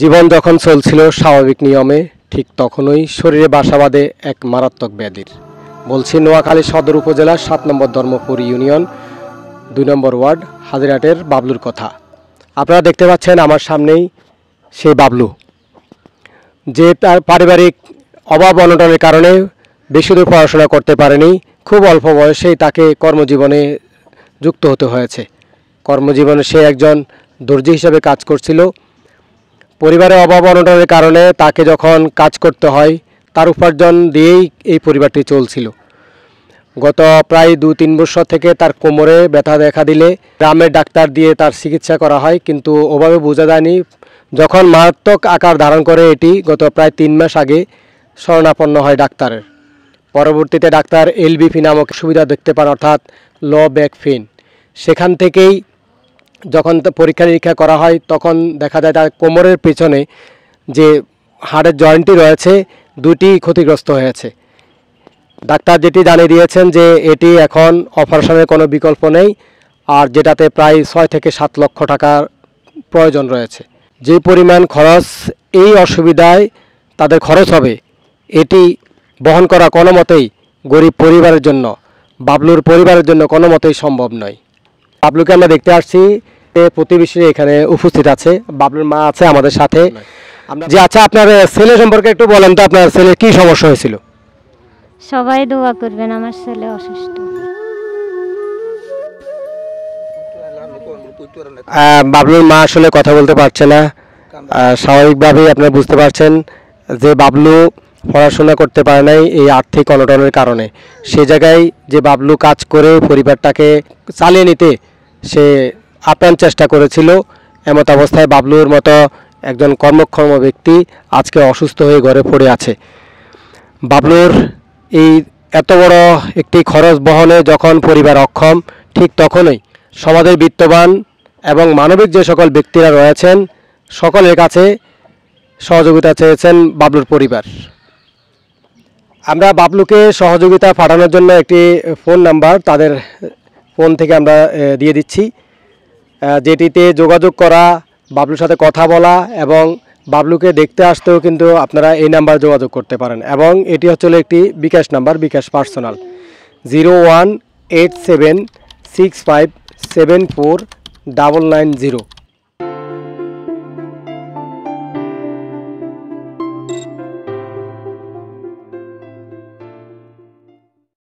জীবন যখন চলছিল স্বাভাবিক নিয়মে, ঠিক তখনই শরীরে বাসা বাঁধে এক মারাত্মক ব্যাধির। বলছি নোয়াখালী সদর উপজেলার 7 নম্বর ধর্মপুর ইউনিয়ন 2 নম্বর ওয়ার্ড হাজিরহাটের বাবলুর কথা। আপনারা দেখতে পাচ্ছেন আমার সামনেই সেই বাবলু, যে তার পারিবারিক অভাব অনটনের কারণে বেশি দূর পড়াশোনা করতে পারেনি। খুব অল্প বয়সেই তাকে কর্মজীবনে যুক্ত হতে হয়েছে। কর্মজীবনে সে একজন দর্জি হিসেবে কাজ করছিল। পরিবারের অভাব অনটনের কারণে তাকে যখন কাজ করতে হয়, তার উপার্জন দিয়েই এই পরিবারটি চলছিল। গত প্রায় 2-3 বছর থেকে তার কোমরে ব্যথা দেখা দিলে গ্রামের ডাক্তার দিয়ে তার চিকিৎসা করা হয়, কিন্তু ওভাবে বোঝা যায়নি। যখন মারাত্মক আকার ধারণ করে এটি গত প্রায় 3 মাস আগে শরণাপন্ন হয় ডাক্তারের। পরবর্তীতে ডাক্তার এলবিপি নামক সুবিধা দেখতে পান, অর্থাৎ লো ব্যাক পেইন। সেখান থেকেই যখন পরীক্ষা নিরীক্ষা করা হয়, তখন দেখা যায় তার কোমরের পেছনে যে হাড়ের জয়েন্টটি রয়েছে, দুটি ক্ষতিগ্রস্ত হয়েছে। ডাক্তার যেটি জানিয়ে দিয়েছেন যে এটি এখন অপারেশনের কোনো বিকল্প নেই, আর যেটাতে প্রায় 6 থেকে 7 লক্ষ টাকার প্রয়োজন রয়েছে। যে পরিমাণ খরচ এই অসুবিধায় তাদের খরচ হবে, এটি বহন করা কোনো মতেই গরিব পরিবারের জন্য, বাবলুর পরিবারের জন্য কোনো মতেই সম্ভব নয়। বাবলুকে আমরা দেখতে আসছি, প্রতিবেশী এখানে উপস্থিত আছে, বাবলুর মা আছে আমাদের সাথে। যে আচ্ছা, আপনার ছেলে সম্পর্কে একটু বলেন তো, আপনার ছেলের কি সমস্যা হয়েছিল? সবাই দোয়া করবেন, আমার ছেলে অসুস্থ। বাবলুর মা আসলে কথা বলতে পারছে না। স্বাভাবিকভাবেই আপনারা বুঝতে পারছেন যে বাবলু পড়াশোনা করতে পারে নাই এই আর্থিক অনটনের কারণে। সে জায়গায় যে বাবলু কাজ করে পরিবারটাকে চালিয়ে নিতে সে আপ্রাণ চেষ্টা করেছিল, এমত অবস্থায় বাবলুর মতো একজন কর্মক্ষম ব্যক্তি আজকে অসুস্থ হয়ে ঘরে পড়ে আছে। বাবলুর এই এত বড় একটি খরচ বহনে যখন পরিবার অক্ষম, ঠিক তখনই সমাজের বিত্তবান এবং মানবিক যে সকল ব্যক্তিরা রয়েছেন, সকলের কাছে সহযোগিতা চেয়েছেন বাবলুর পরিবার। আমরা বাবলুকে সহযোগিতা পাঠানোর জন্য একটি ফোন নাম্বার তাদের ফোন থেকে আমরা দিয়ে দিচ্ছি, যেটিতে যোগাযোগ করা, বাবলুর সাথে কথা বলা এবং বাবলুকে দেখতে আসতেও কিন্তু আপনারা এই নাম্বার যোগাযোগ করতে পারেন। এবং এটি হচ্ছে একটি বিকাশ নাম্বার, বিকাশ পার্সোনাল 018765749990।